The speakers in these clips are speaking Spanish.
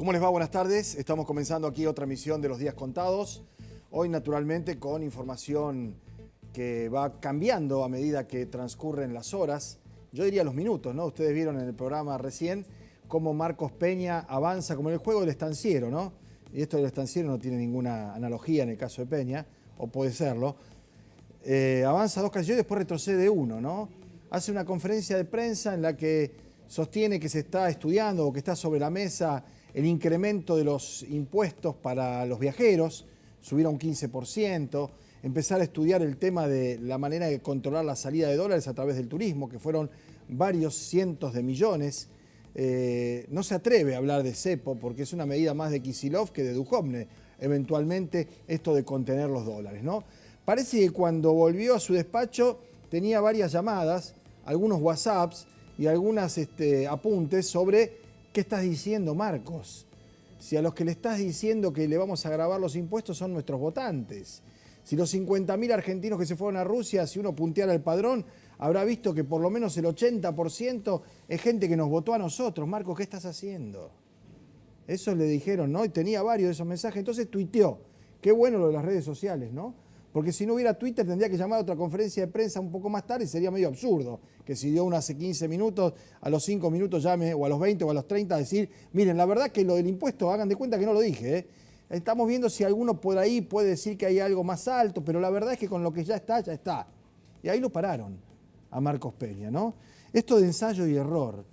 ¿Cómo les va? Buenas tardes. Estamos comenzando aquí otra emisión de Los Días Contados. Hoy, naturalmente, con información que va cambiando a medida que transcurren las horas. Yo diría los minutos, ¿no? Ustedes vieron en el programa recién cómo Marcos Peña avanza como en el juego del estanciero, ¿no? Y esto del estanciero no tiene ninguna analogía en el caso de Peña, o puede serlo. Avanza 2 casillas y después retrocede 1, ¿no? Hace una conferencia de prensa en la que sostiene que se está estudiando o que está sobre la mesa el incremento de los impuestos para los viajeros, subir a un 15%, empezar a estudiar el tema de la manera de controlar la salida de dólares a través del turismo, que fueron varios cientos de millones. No se atreve a hablar de cepo porque es una medida más de Kicillof que de Duhovne, eventualmente esto de contener los dólares, ¿no? Parece que cuando volvió a su despacho tenía varias llamadas, algunos WhatsApps y algunos apuntes sobre ¿qué estás diciendo, Marcos? Si a los que le estás diciendo que le vamos a grabar los impuestos son nuestros votantes. Si los 50.000 argentinos que se fueron a Rusia, si uno punteara el padrón, habrá visto que por lo menos el 80% es gente que nos votó a nosotros. Marcos, ¿qué estás haciendo? Eso le dijeron, ¿no? Y tenía varios de esos mensajes. Entonces tuiteó. Qué bueno lo de las redes sociales, ¿no? Porque si no hubiera Twitter tendría que llamar a otra conferencia de prensa un poco más tarde y sería medio absurdo que si dio una hace 15 minutos, a los 5 minutos llame, o a los 20 o a los 30 a decir, miren, la verdad que lo del impuesto, hagan de cuenta que no lo dije, ¿eh? Estamos viendo si alguno por ahí puede decir que hay algo más alto, pero la verdad es que con lo que ya está, ya está. Y ahí lo pararon a Marcos Peña, ¿no? Esto de ensayo y error,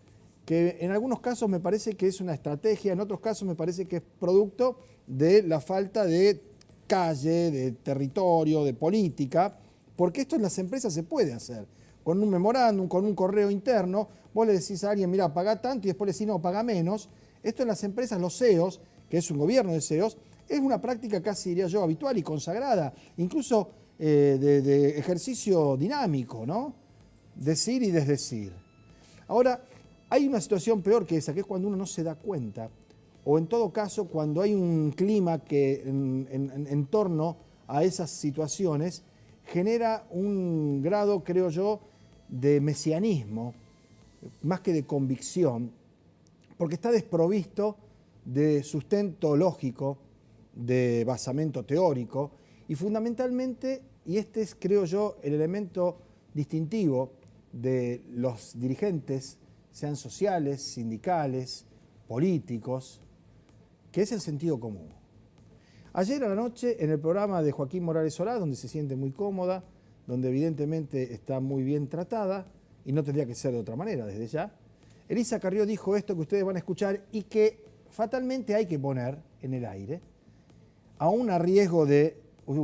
que en algunos casos me parece que es una estrategia, en otros casos me parece que es producto de la falta de calle, de territorio, de política, porque esto en las empresas se puede hacer. Con un memorándum, con un correo interno, vos le decís a alguien, mira, paga tanto, y después le decís, no, paga menos. Esto en las empresas, los CEOs, que es un gobierno de CEOs, es una práctica casi, diría yo, habitual y consagrada, incluso de ejercicio dinámico, ¿no? Decir y desdecir. Ahora, hay una situación peor que esa, que es cuando uno no se da cuenta, o en todo caso cuando hay un clima que en torno a esas situaciones genera un grado, creo yo, de mesianismo, más que de convicción, porque está desprovisto de sustento lógico, de basamento teórico, y fundamentalmente, y este es, creo yo, el elemento distintivo de los dirigentes, sean sociales, sindicales, políticos, que es el sentido común. Ayer a la noche, en el programa de Joaquín Morales Solá, donde se siente muy cómoda, donde evidentemente está muy bien tratada, y no tendría que ser de otra manera desde ya, Elisa Carrió dijo esto que ustedes van a escuchar y que fatalmente hay que poner en el aire, aún a riesgo de,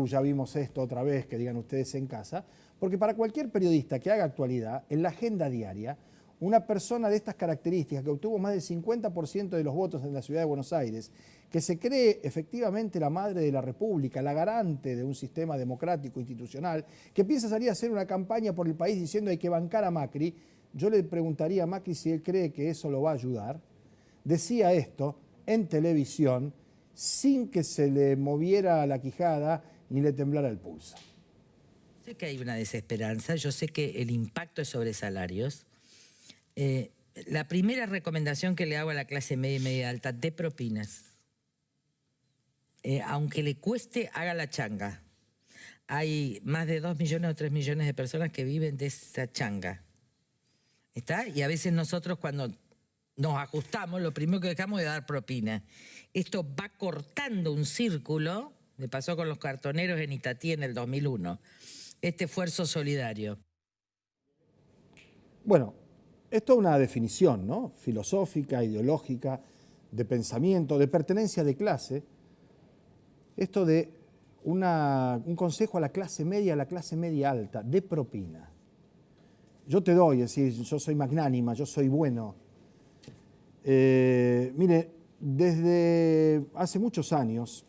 ya vimos esto otra vez, que digan ustedes en casa, porque para cualquier periodista que haga actualidad, en la agenda diaria, una persona de estas características, que obtuvo más del 50% de los votos en la ciudad de Buenos Aires, que se cree efectivamente la madre de la República, la garante de un sistema democrático institucional, que piensa salir a hacer una campaña por el país diciendo hay que bancar a Macri, yo le preguntaría a Macri si él cree que eso lo va a ayudar. Decía esto en televisión sin que se le moviera la quijada ni le temblara el pulso. Sé que hay una desesperanza, yo sé que el impacto es sobre salarios. La primera recomendación que le hago a la clase media y media alta, de propinas. Aunque le cueste, haga la changa. Hay más de 2 millones o 3 millones de personas que viven de esa changa. ¿Está? Y a veces nosotros cuando nos ajustamos, lo primero que dejamos es dar propina. Esto va cortando un círculo, me pasó con los cartoneros en Itatí en el 2001, este esfuerzo solidario. Bueno, esto es una definición, ¿no? Filosófica, ideológica, de pensamiento, de pertenencia de clase. Esto de un consejo a la clase media alta, de propina. Yo te doy, es decir, yo soy magnánima, yo soy bueno. Mire, desde hace muchos años,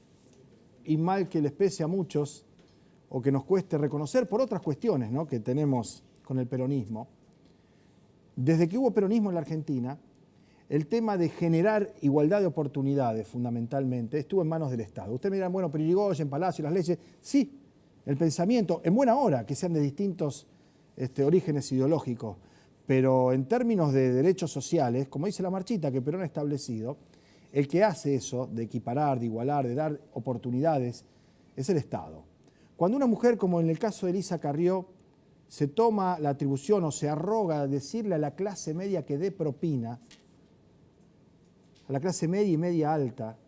y mal que les pese a muchos, o que nos cueste reconocer por otras cuestiones, ¿no?, que tenemos con el peronismo, desde que hubo peronismo en la Argentina, el tema de generar igualdad de oportunidades, fundamentalmente, estuvo en manos del Estado. Usted me dirá, bueno, pero Irigoyen, Palacio, las leyes, sí, el pensamiento, en buena hora, que sean de distintos orígenes ideológicos, pero en términos de derechos sociales, como dice la marchita que Perón ha establecido, el que hace eso, de equiparar, de igualar, de dar oportunidades, es el Estado. Cuando una mujer, como en el caso de Elisa Carrió, se toma la atribución o se arroga a decirle a la clase media que dé propina, a la clase media y media alta,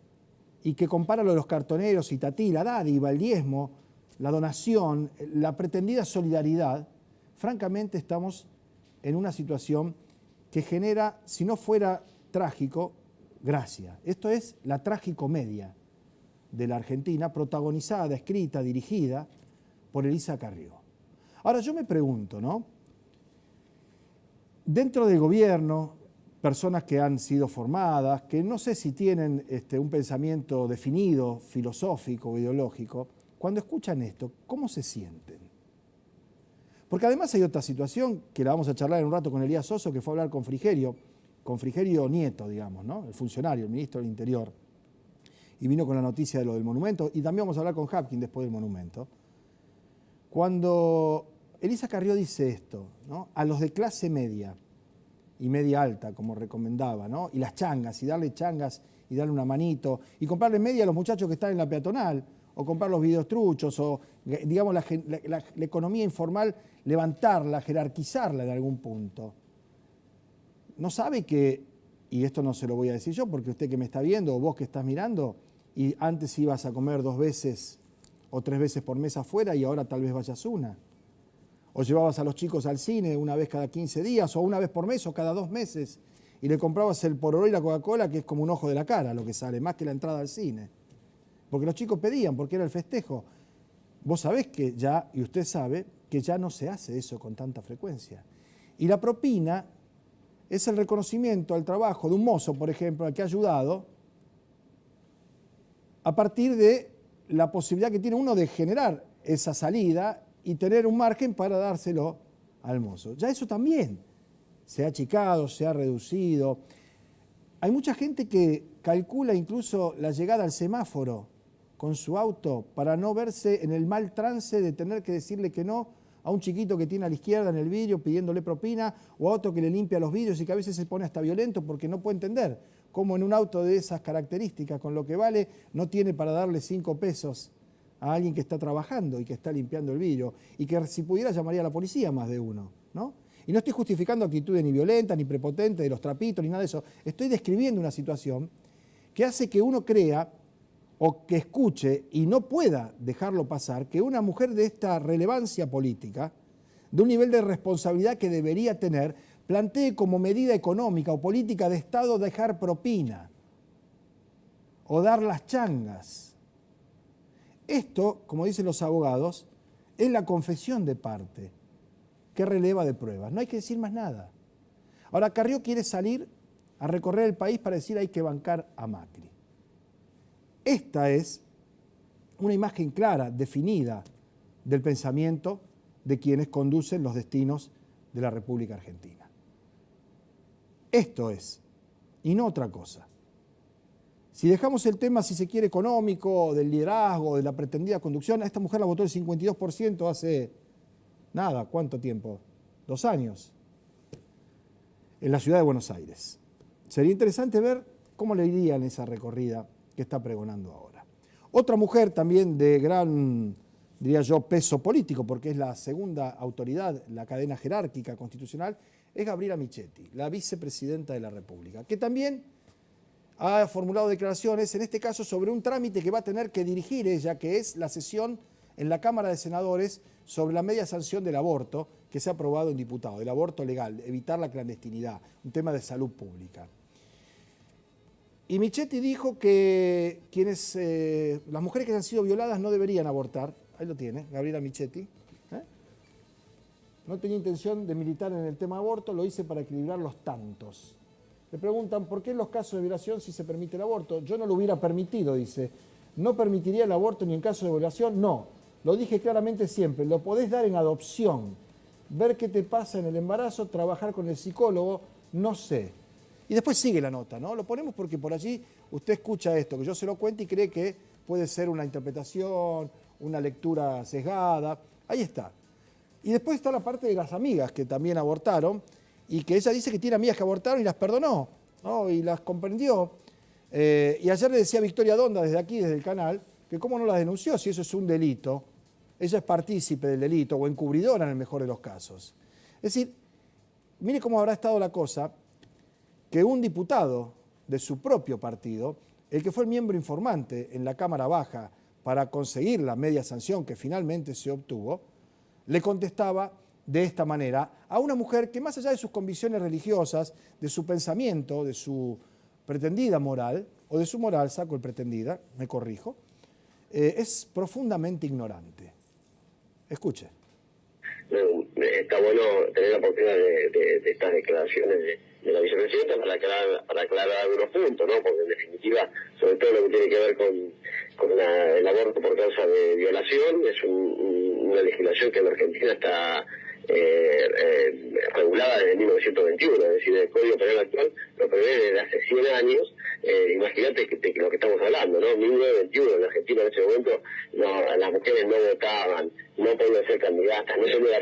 y que compara lo de los cartoneros y Tatí, la dádiva, el diezmo, la donación, la pretendida solidaridad, francamente estamos en una situación que genera, si no fuera trágico, gracia. Esto es la tragicomedia de la Argentina, protagonizada, escrita, dirigida por Elisa Carrió. Ahora yo me pregunto, ¿no? Dentro del gobierno, personas que han sido formadas, que no sé si tienen un pensamiento definido, filosófico o ideológico, cuando escuchan esto, ¿cómo se sienten? Porque además hay otra situación que la vamos a charlar en un rato con Elías Soso, que fue a hablar con Frigerio Nieto, digamos, ¿no? El funcionario, el ministro del Interior, y vino con la noticia de lo del monumento, y también vamos a hablar con Hapkin después del monumento. Cuando Elisa Carrió dice esto, ¿no? A los de clase media y media alta, como recomendaba, ¿no? Y las changas, y darle changas y darle una manito, y comprarle media a los muchachos que están en la peatonal, o comprar los videos truchos, o digamos la economía informal, levantarla, jerarquizarla en algún punto. ¿No sabe que, y esto no se lo voy a decir yo, porque usted que me está viendo, o vos que estás mirando, y antes ibas a comer 2 veces o 3 veces por mes afuera y ahora tal vez vayas una? O llevabas a los chicos al cine una vez cada 15 días, o una vez por mes, o cada 2 meses, y le comprabas el pororó y la Coca-Cola, que es como un ojo de la cara lo que sale, más que la entrada al cine. Porque los chicos pedían, porque era el festejo. Vos sabés que ya, y usted sabe, que ya no se hace eso con tanta frecuencia. Y la propina es el reconocimiento al trabajo de un mozo, por ejemplo, al que ha ayudado, a partir de la posibilidad que tiene uno de generar esa salida y tener un margen para dárselo al mozo. Ya eso también se ha achicado, se ha reducido. Hay mucha gente que calcula incluso la llegada al semáforo con su auto para no verse en el mal trance de tener que decirle que no a un chiquito que tiene a la izquierda en el vidrio pidiéndole propina, o a otro que le limpia los vidrios y que a veces se pone hasta violento porque no puede entender cómo en un auto de esas características, con lo que vale, no tiene para darle 5 pesos a alguien que está trabajando y que está limpiando el vidrio, y que si pudiera llamaría a la policía más de uno, ¿no? Y no estoy justificando actitudes ni violentas, ni prepotentes, de los trapitos, ni nada de eso. Estoy describiendo una situación que hace que uno crea o que escuche y no pueda dejarlo pasar, que una mujer de esta relevancia política, de un nivel de responsabilidad que debería tener, plantee como medida económica o política de Estado dejar propina o dar las changas. Esto, como dicen los abogados, es la confesión de parte que releva de pruebas. No hay que decir más nada. Ahora, Carrió quiere salir a recorrer el país para decir hay que bancar a Macri. Esta es una imagen clara, definida, del pensamiento de quienes conducen los destinos de la República Argentina. Esto es, y no otra cosa. Si dejamos el tema, si se quiere, económico, del liderazgo, de la pretendida conducción, a esta mujer la votó el 52% hace, nada, ¿cuánto tiempo? 2 años, en la ciudad de Buenos Aires. Sería interesante ver cómo le iría en esa recorrida que está pregonando ahora. Otra mujer también de gran, diría yo, peso político, porque es la segunda autoridad, la cadena jerárquica constitucional, es Gabriela Michetti, la vicepresidenta de la República, que también ha formulado declaraciones, en este caso sobre un trámite que va a tener que dirigir ella, que es la sesión en la Cámara de Senadores sobre la media sanción del aborto que se ha aprobado en diputado, del aborto legal, evitar la clandestinidad, un tema de salud pública. Y Michetti dijo que las mujeres que han sido violadas no deberían abortar. Ahí lo tiene, Gabriela Michetti. No tenía intención de militar en el tema aborto, lo hice para equilibrar los tantos. Le preguntan, ¿por qué en los casos de violación sí se permite el aborto? Yo no lo hubiera permitido, dice. ¿No permitiría el aborto ni en caso de violación? No. Lo dije claramente siempre, lo podés dar en adopción. Ver qué te pasa en el embarazo, trabajar con el psicólogo, no sé. Y después sigue la nota, ¿no? Lo ponemos porque por allí usted escucha esto, que yo se lo cuento y cree que puede ser una interpretación, una lectura sesgada. Ahí está. Y después está la parte de las amigas que también abortaron y que ella dice que tiene amigas que abortaron y las perdonó, ¿no? Y las comprendió. Y ayer le decía a Victoria Donda desde aquí, desde el canal, que cómo no la denunció si eso es un delito. Ella es partícipe del delito o encubridora en el mejor de los casos. Es decir, mire cómo habrá estado la cosa, que un diputado de su propio partido, el que fue el miembro informante en la Cámara Baja para conseguir la media sanción que finalmente se obtuvo, le contestaba de esta manera a una mujer que más allá de sus convicciones religiosas, de su pensamiento, de su pretendida moral, o de su moral, saco el pretendida, me corrijo, es profundamente ignorante. Escuche. Está bueno tener la oportunidad de estas declaraciones de la vicepresidenta para aclarar algunos puntos, ¿no? Porque en definitiva, sobre todo lo que tiene que ver con el aborto por causa de violación, es una legislación que en Argentina está regulada desde 1921, es decir, el Código Penal actual lo prevé desde hace 100 años. Imagínate lo que estamos hablando, ¿no? 1921, en Argentina en ese momento las mujeres no votaban, no podían ser candidatas, no tenía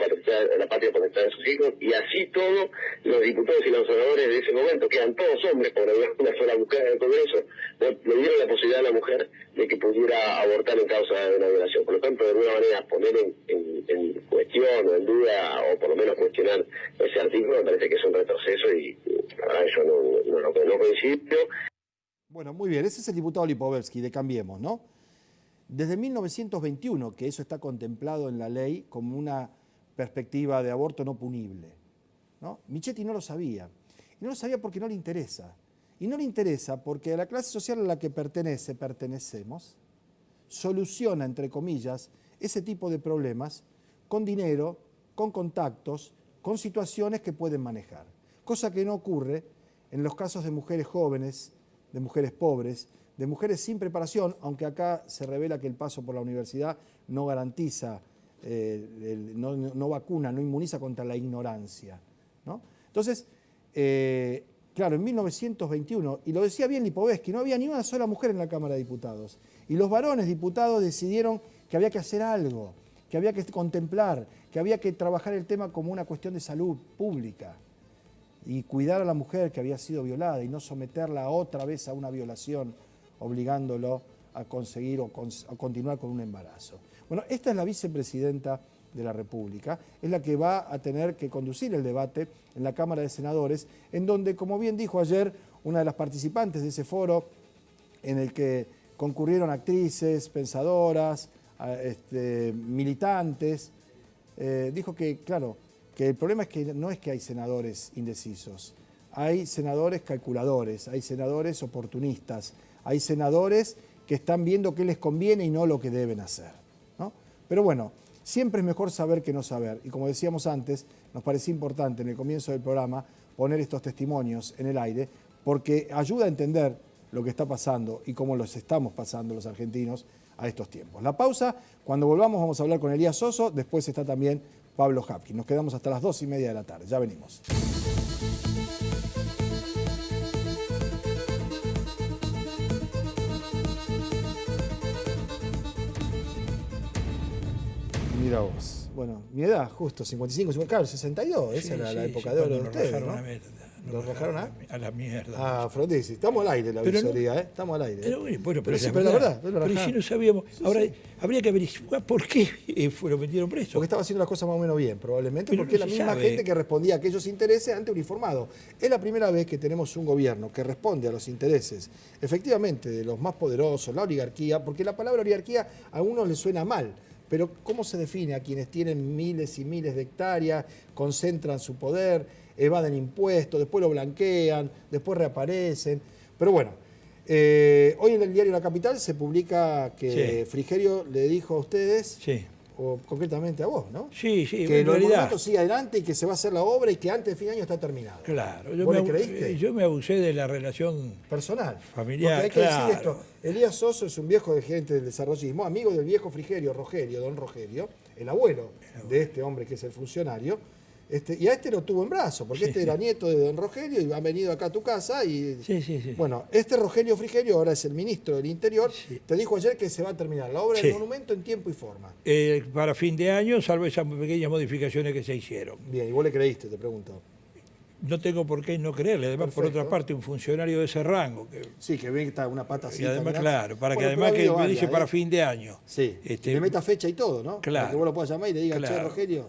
la patria potestad de sus hijos, y así todos los diputados y los senadores de ese momento, que eran todos hombres, porque había una sola mujer en el Congreso, le dieron la posibilidad a la mujer de que pudiera abortar en causa de una violación. Por lo tanto, de alguna manera, poner en cuestión o en duda, o por lo menos cuestionar ese artículo, me parece que es un retroceso y la verdad yo no coincido. Bueno, muy bien, ese es el diputado Lipovetsky de Cambiemos, ¿no? Desde 1921 que eso está contemplado en la ley como una perspectiva de aborto no punible, ¿no? Michetti no lo sabía. Y no lo sabía porque no le interesa. Y no le interesa porque la clase social a la que pertenecemos, soluciona, entre comillas, ese tipo de problemas con dinero, con contactos, con situaciones que pueden manejar. Cosa que no ocurre en los casos de mujeres jóvenes, de mujeres pobres, de mujeres sin preparación, aunque acá se revela que el paso por la universidad no garantiza, no vacuna, no inmuniza contra la ignorancia, ¿no? Entonces, claro, en 1921, y lo decía bien Lipovetsky, no había ni una sola mujer en la Cámara de Diputados. Y los varones diputados decidieron que había que hacer algo, que había que contemplar, que había que trabajar el tema como una cuestión de salud pública y cuidar a la mujer que había sido violada y no someterla otra vez a una violación, obligándolo a conseguir o a continuar con un embarazo. Bueno, esta es la vicepresidenta de la República, es la que va a tener que conducir el debate en la Cámara de Senadores, en donde, como bien dijo ayer una de las participantes de ese foro, en el que concurrieron actrices, pensadoras, militantes, dijo que, claro, que el problema es que no es que hay senadores indecisos, hay senadores calculadores, hay senadores oportunistas, hay senadores que están viendo qué les conviene y no lo que deben hacer, ¿no? Pero bueno, siempre es mejor saber que no saber. Y como decíamos antes, nos parecía importante en el comienzo del programa poner estos testimonios en el aire, porque ayuda a entender lo que está pasando y cómo los estamos pasando los argentinos a estos tiempos. La pausa, cuando volvamos vamos a hablar con Elías Soso, después está también Pablo Hapkin. Nos quedamos hasta las 2:30 de la tarde. Ya venimos. Mira vos. Bueno, mi edad, justo, 55, claro, 62. Esa era la época de oro de ustedes, ¿no? ¿Nos rajaron a la mierda. A Frondizi. Estamos al aire, la visoría, ¿eh? Estamos al aire. Pero la verdad. Pero si no sabíamos. Ahora, habría que averiguar por qué lo metieron preso. Porque estaba haciendo las cosas más o menos bien, probablemente, porque es la misma gente que respondía a aquellos intereses ante un informado. Es la primera vez que tenemos un gobierno que responde a los intereses, efectivamente, de los más poderosos, la oligarquía, porque la palabra oligarquía a algunos les suena mal. Pero ¿cómo se define a quienes tienen miles y miles de hectáreas, concentran su poder, evaden impuestos, después lo blanquean, después reaparecen? Pero bueno, hoy en el diario La Capital se publica que Frigerio le dijo a ustedes, o concretamente a vos, ¿no? Sí, que los monumentos sigue adelante y que se va a hacer la obra y que antes de fin de año está terminado. Claro. ¿Vos le creíste? Yo me abusé de la relación personal. Familiar, porque hay que decir esto. Elías Soso es un viejo gerente del desarrollismo, amigo del viejo Frigerio, don Rogerio, el abuelo de este hombre que es el funcionario. Y a este lo tuvo en brazo, porque este era nieto de don Rogelio y ha venido acá a tu casa y... Bueno, este Rogelio Frigerio ahora es el ministro del Interior, te dijo ayer que se va a terminar la obra del monumento en tiempo y forma. Para fin de año, salvo esas pequeñas modificaciones que se hicieron. Bien, ¿y vos le creíste, te pregunto? no tengo por qué no creerle. Además, por Perfecto. otra parte, un funcionario de ese rango, que, Sí, que ven que está una pata así. y además, mirá. claro, para que Bueno, además pero ha que habido me varias, dice para fin de año. Sí, Este, y le meta fecha y todo, ¿no? Claro. Para que vos lo puedas llamar y le digas, che, Claro. Rogelio.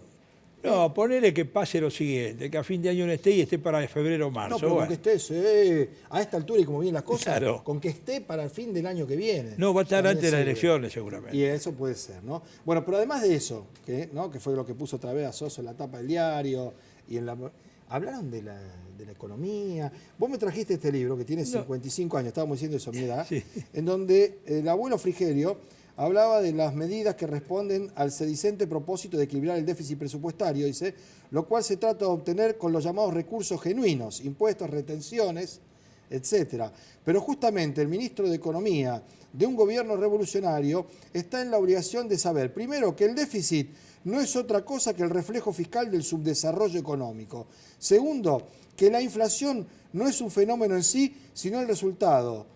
No, ponele que pase lo siguiente, que a fin de año no esté y esté para febrero o marzo. No, pero Bueno. con que estés a esta altura y como vienen las cosas, Claro. con que esté para el fin del año que viene. No, va a estar También antes de las sirve. elecciones seguramente. Y eso puede ser, ¿no? Bueno, pero además de eso, ¿no? Que fue lo que puso otra vez a Soso en la tapa del diario, y hablaron de la economía. Vos me trajiste este libro, que tiene 55 años, estábamos diciendo eso a mi edad, Sí. en donde el abuelo Frigerio hablaba de las medidas que responden al sedicente propósito de equilibrar el déficit presupuestario, dice, lo cual se trata de obtener con los llamados recursos genuinos, impuestos, retenciones, etcétera. Pero justamente el ministro de Economía de un gobierno revolucionario está en la obligación de saber, primero, que el déficit no es otra cosa que el reflejo fiscal del subdesarrollo económico. Segundo, que la inflación no es un fenómeno en sí, sino el resultado,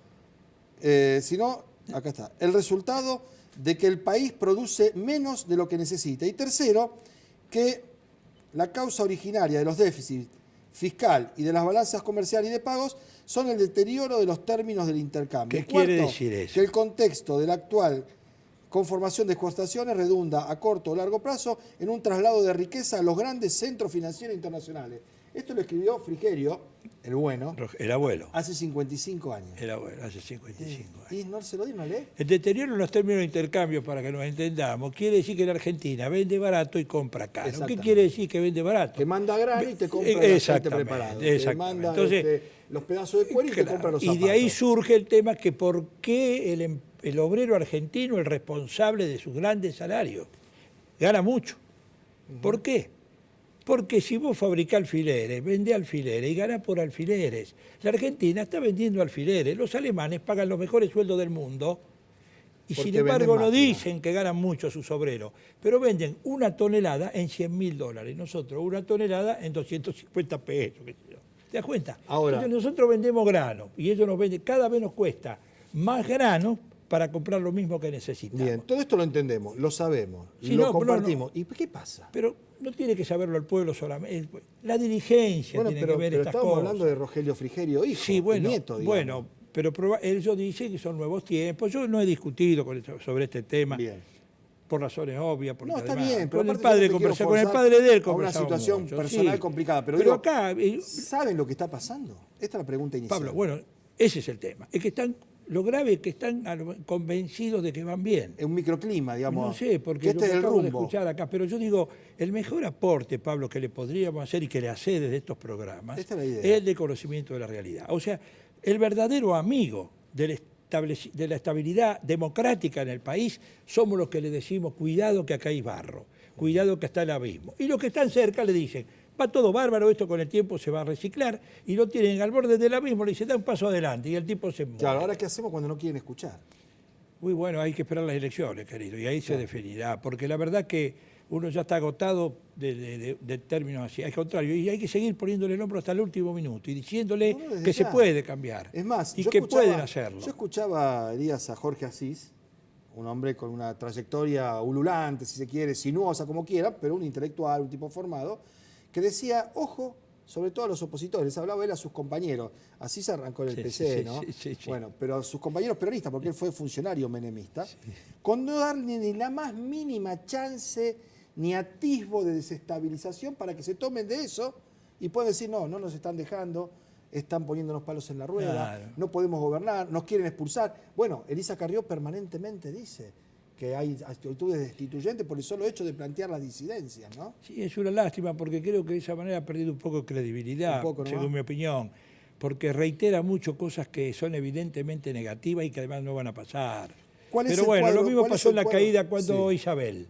acá está, el resultado de que el país produce menos de lo que necesita. Y tercero, que la causa originaria de los déficits fiscal y de las balanzas comerciales y de pagos son el deterioro de los términos del intercambio. ¿Qué Y cuarto, quiere decir eso? que el contexto de la actual conformación de exportaciones redunda a corto o largo plazo en un traslado de riqueza a los grandes centros financieros internacionales. Esto lo escribió Frigerio, el bueno, El abuelo. hace 55 años. El abuelo, hace 55 años. ¿Y no se lo dieron a leer? El deterioro en los términos de intercambio, para que nos entendamos, quiere decir que la Argentina vende barato y compra caro. ¿Qué Exactamente. quiere decir que vende barato? Te manda grano y te compra el aceite Exactamente, preparado. Te exactamente. manda Entonces, los pedazos de cuero y te claro, compra los y zapatos. de ahí surge el tema que por qué el obrero argentino, el responsable de sus grandes salarios, gana mucho. ¿Por qué? Porque si vos fabricás alfileres, vendés alfileres y ganás por alfileres, la Argentina está vendiendo alfileres, los alemanes pagan los mejores sueldos del mundo y Porque sin embargo venden no máquinas. dicen que ganan mucho sus obreros, pero venden una tonelada en $100.000, nosotros una tonelada en 250 pesos. Qué sé yo. ¿Te das cuenta? Ahora- Entonces nosotros vendemos grano y ellos nos venden, cada vez nos cuesta más grano para comprar lo mismo que necesitamos. Bien, todo esto lo entendemos, lo sabemos, Sí, lo no, pero compartimos. ¿Y qué pasa? Pero no tiene que saberlo el pueblo solamente. La dirigencia Bueno, tiene pero que ver estas estábamos cosas. hablando de Rogelio Frigerio, hijo, Sí, bueno, nieto, digamos. bueno, pero ellos dicen que son nuevos tiempos. Yo no he discutido sobre este tema Bien. por razones obvias. Porque No, está además, bien, pero con el aparte padre yo no te quiero conversé, con el forzar padre de él a una conversamos situación mucho, personal sí. complicada, pero digo, acá, ¿saben lo que está pasando? Esta es la pregunta inicial. Pablo, bueno, ese es el tema. Es que están, lo grave es que están convencidos de que van bien. Es un microclima, digamos. No sé, porque que este lo es que el acabo de rumbo. escuchar acá, pero yo digo, el mejor aporte, Pablo, que le podríamos hacer y que le hace desde estos programas, Esta es la idea. es el de conocimiento de la realidad. O sea, el verdadero amigo de la estabilidad democrática en el país somos los que le decimos, cuidado que acá hay barro, cuidado que está el abismo. Y los que están cerca le dicen, va todo bárbaro, esto con el tiempo se va a reciclar, y lo tienen al borde del abismo, le dicen, da un paso adelante, y el tipo se muere. Claro, ahora ¿qué hacemos cuando no quieren escuchar? Muy bueno, hay que esperar las elecciones, querido, y ahí se definirá, porque la verdad que uno ya está agotado de términos así, al contrario, y hay que seguir poniéndole el hombro hasta el último minuto y diciéndole No, desde que se ya. puede cambiar Es más, y yo que escuchaba- pueden hacerlo. Yo escuchaba, Elías, a Jorge Asís, un hombre con una trayectoria ululante, si se quiere, sinuosa, como quiera, pero un intelectual, un tipo formado, que decía, ojo, sobre todo a los opositores, les hablaba él a sus compañeros, así se arrancó en el Sí, PC, sí, ¿no? sí. Bueno, pero a sus compañeros peronistas, porque él fue funcionario menemista, con no darle ni la más mínima chance ni atisbo de desestabilización para que se tomen de eso y puedan decir, no, no nos están dejando, están poniéndonos palos en la rueda, Claro. no podemos gobernar, nos quieren expulsar. Bueno, Elisa Carrió permanentemente dice que hay actitudes destituyentes por el solo hecho de plantear las disidencias, ¿no? Sí, es una lástima porque creo que de esa manera ha perdido un poco de credibilidad, Un poco nomás. según mi opinión, porque reitera mucho cosas que son evidentemente negativas y que además no van a pasar. ¿Cuál es Pero el bueno, cuadro? lo mismo ¿Cuál es pasó en el la cuadro? caída cuando Sí. Isabel.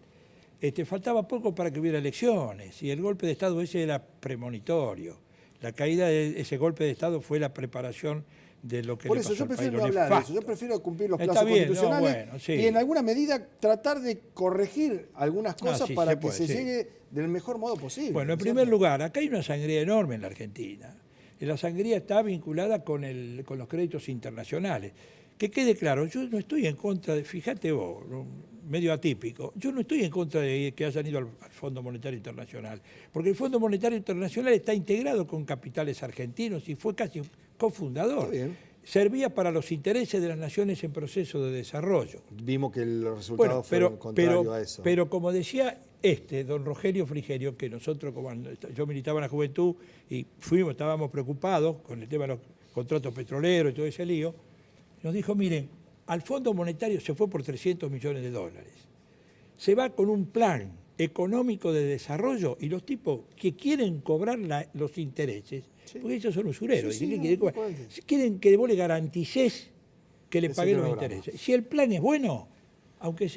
Faltaba poco para que hubiera elecciones y el golpe de Estado ese era premonitorio. La caída de ese golpe de Estado fue la preparación de lo que Por le eso pasó yo al país, prefiero lo no hablar de nefasto. eso, yo prefiero cumplir los Está plazos bien, no, constitucionales bueno, sí. y en alguna medida tratar de corregir algunas cosas sí, para se que puede, se sí. llegue del mejor modo posible. Bueno, en ¿no es primer cierto? lugar, acá hay una sangría enorme en la Argentina. Y la sangría está vinculada con los créditos internacionales. Que quede claro, yo no estoy en contra de, fíjate vos, medio atípico. Yo no estoy en contra de que hayan ido al Fondo Monetario Internacional, porque el Fondo Monetario Internacional está integrado con capitales argentinos y fue casi cofundador. Servía para los intereses de las naciones en proceso de desarrollo. Vimos que los resultados fueron contrarios a eso. Pero como decía don Rogelio Frigerio, que nosotros, como yo militaba en la juventud y estábamos preocupados con el tema de los contratos petroleros y todo ese lío, nos dijo, miren, al Fondo Monetario se fue por 300 millones de dólares. Se va con un plan económico de desarrollo y los tipos que quieren cobrar los intereses, porque ellos son usureros, quieren que vos le garantices que le paguen los intereses. Si el plan es bueno, aunque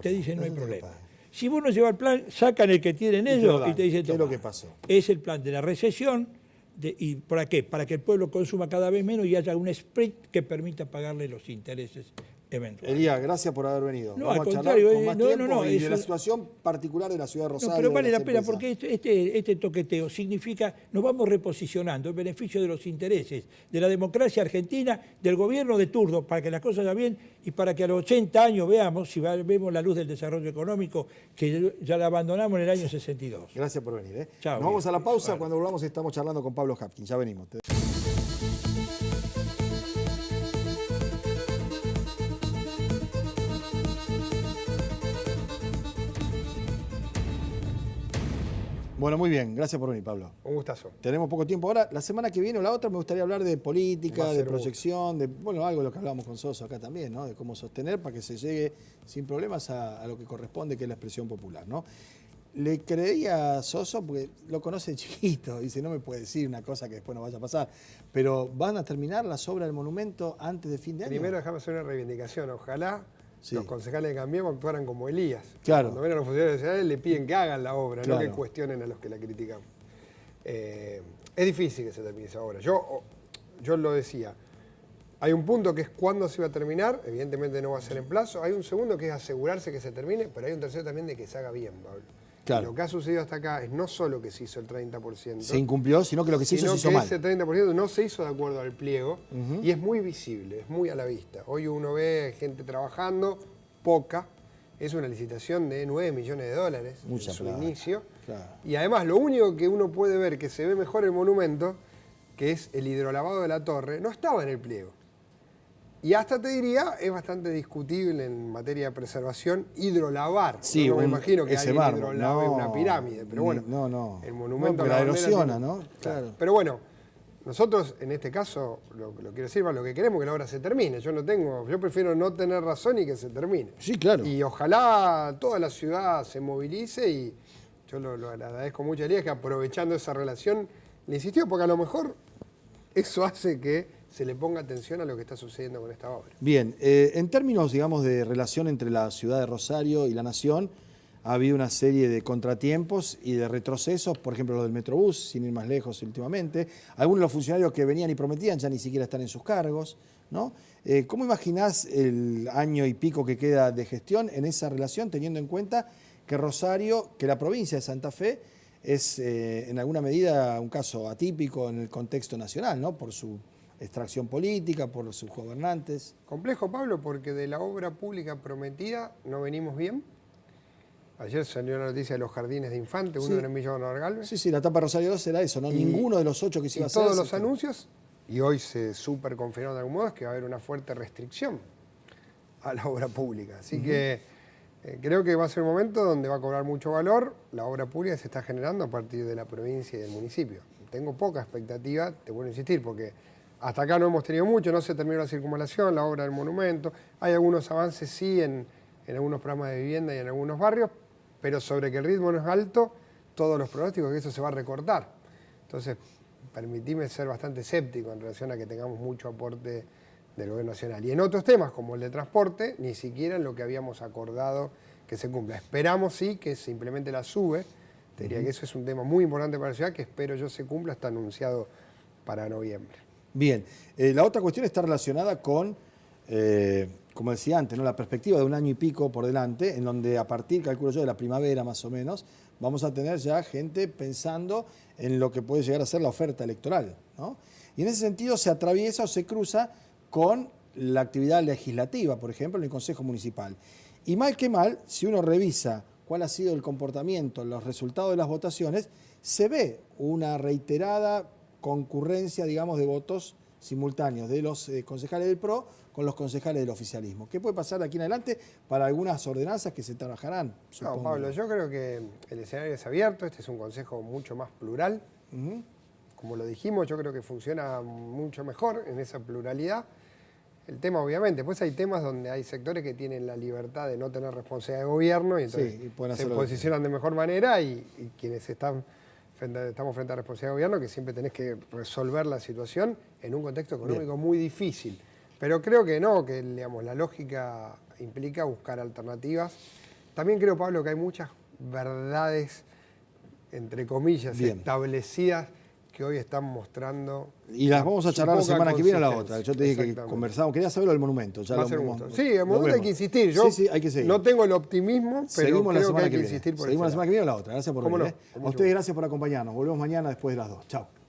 te dicen no hay problema. Si vos no llevas el plan, sacan el que tienen ellos y te dicen, ¿qué es lo que pasó? Es el plan de la recesión. ¿Y para qué? Para que el pueblo consuma cada vez menos y haya un sprint que permita pagarle los intereses eventuales. Elías, gracias por haber venido. No, vamos al a contrario, charlar con más tiempo y de la eso, situación particular de la ciudad de Rosario. No, pero vale la pena empresas. porque este toqueteo significa, nos vamos reposicionando en beneficio de los intereses de la democracia argentina, del gobierno de turno, para que las cosas vayan bien y para que a los 80 años veamos, si vemos la luz del desarrollo económico, que ya la abandonamos en el año 62. Gracias por venir. Chao, Nos vamos a la pausa. Vale. Cuando volvamos estamos charlando con Pablo Hapkin. Ya venimos. Bueno, muy bien. Gracias por venir, Pablo. Un gustazo. Tenemos poco tiempo ahora. La semana que viene o la otra me gustaría hablar de política, de proyección, de algo de lo que hablamos con Soso acá también, ¿no? De cómo sostener para que se llegue sin problemas a lo que corresponde, que es la expresión popular, ¿no? Le creía a Soso, porque lo conoce de chiquito, dice, no me puede decir una cosa que después no vaya a pasar, pero ¿van a terminar las obras del monumento antes de fin de año? Primero déjame hacer una reivindicación. Ojalá Sí. los concejales de Cambiemos actuaran como Elías. Claro. Cuando ven a los funcionarios nacionales le piden que hagan la obra, Claro. no que cuestionen a los que la criticamos. Es difícil que se termine esa obra. Yo lo decía, hay un punto que es cuándo se va a terminar, evidentemente no va a ser en plazo. Hay un segundo que es asegurarse que se termine, pero hay un tercero también de que se haga bien, Pablo. Claro. Y lo que ha sucedido hasta acá es no solo que se hizo el 30%, Se incumplió, sino que lo que se hizo se hizo que mal. ese 30% no se hizo de acuerdo al pliego y es muy visible, es muy a la vista. Hoy uno ve gente trabajando, poca, es una licitación de 9 millones de dólares Mucha en su plata. inicio. Claro. Y además lo único que uno puede ver que se ve mejor el monumento, que es el hidrolavado de la torre, no estaba en el pliego. Y hasta te diría, es bastante discutible en materia de preservación hidrolavar. Sí, no me imagino que ese alguien mármol, hidrolave no, una pirámide, pero bueno, no. el monumento No, pero a la bandera erosiona, tiene- ¿no? Claro. Pero bueno, nosotros en este caso, lo quiero decir, lo que queremos es que la obra se termine. Yo prefiero no tener razón y que se termine. Sí, claro. Y ojalá toda la ciudad se movilice y yo lo agradezco mucho a Elías que aprovechando esa relación le insistió, porque a lo mejor eso hace que se le ponga atención a lo que está sucediendo con esta obra. Bien, en términos, digamos, de relación entre la ciudad de Rosario y la nación, ha habido una serie de contratiempos y de retrocesos, por ejemplo, lo del Metrobús, sin ir más lejos últimamente. Algunos de los funcionarios que venían y prometían ya ni siquiera están en sus cargos, ¿no? ¿Cómo imaginás el año y pico que queda de gestión en esa relación, teniendo en cuenta que Rosario, que la provincia de Santa Fe, es en alguna medida un caso atípico en el contexto nacional, ¿no? Por su extracción política, por sus gobernantes? Complejo, Pablo, porque de la obra pública prometida no venimos bien. Ayer salió la noticia de los jardines de infantes, uno en Emilio Galvez. Sí, la etapa Rosario 2 era eso, ¿no? Ninguno de los 8 que se iba a hacer. Todos los anuncios, y hoy se súper confirmaron de algún modo, es que va a haber una fuerte restricción a la obra pública. Así que creo que va a ser un momento donde va a cobrar mucho valor. La obra pública se está generando a partir de la provincia y del municipio. Tengo poca expectativa, te vuelvo a insistir, porque hasta acá no hemos tenido mucho, no se terminó la circunvalación, la obra del monumento. Hay algunos avances, sí, en algunos programas de vivienda y en algunos barrios, pero sobre que el ritmo no es alto, todos los pronósticos que eso se va a recortar. Entonces, permitime ser bastante escéptico en relación a que tengamos mucho aporte del gobierno nacional. Y en otros temas, como el de transporte, ni siquiera en lo que habíamos acordado que se cumpla. Esperamos, sí, que se implemente la SUBE. Te diría que eso es un tema muy importante para la ciudad, que espero yo se cumpla, está anunciado para noviembre. Bien, la otra cuestión está relacionada con, como decía antes, ¿no? La perspectiva de un año y pico por delante, en donde a partir, calculo yo, de la primavera más o menos, vamos a tener ya gente pensando en lo que puede llegar a ser la oferta electoral, ¿no? Y en ese sentido se atraviesa o se cruza con la actividad legislativa, por ejemplo, en el Consejo Municipal. Y mal que mal, si uno revisa cuál ha sido el comportamiento, los resultados de las votaciones, se ve una reiterada concurrencia, digamos, de votos simultáneos de los concejales del PRO con los concejales del oficialismo. ¿Qué puede pasar de aquí en adelante para algunas ordenanzas que se trabajarán? No, Pablo, yo creo que el escenario es abierto, este es un consejo mucho más plural. Como lo dijimos, yo creo que funciona mucho mejor en esa pluralidad. El tema, obviamente, pues hay temas donde hay sectores que tienen la libertad de no tener responsabilidad de gobierno y entonces Sí, y pueden se hacerlo posicionan de mejor manera y quienes estamos frente a responsabilidad de gobierno, que siempre tenés que resolver la situación en un contexto económico muy difícil. Pero creo que no, que digamos, la lógica implica buscar alternativas. También creo, Pablo, que hay muchas verdades, entre comillas, establecidas que hoy están mostrando. Y las vamos a charlar la semana que viene o la otra. Yo te dije que conversamos. Quería saberlo del monumento. Ya Va a ser un gusto. Sí, el monumento hay que insistir. Yo sí, hay que seguir. No tengo el optimismo, pero seguimos creo la semana que hay que que viene. insistir por eso. Seguimos la semana que viene o la otra. Gracias por venir. No, A ustedes gracias por acompañarnos. Volvemos mañana después de las 2. Chao.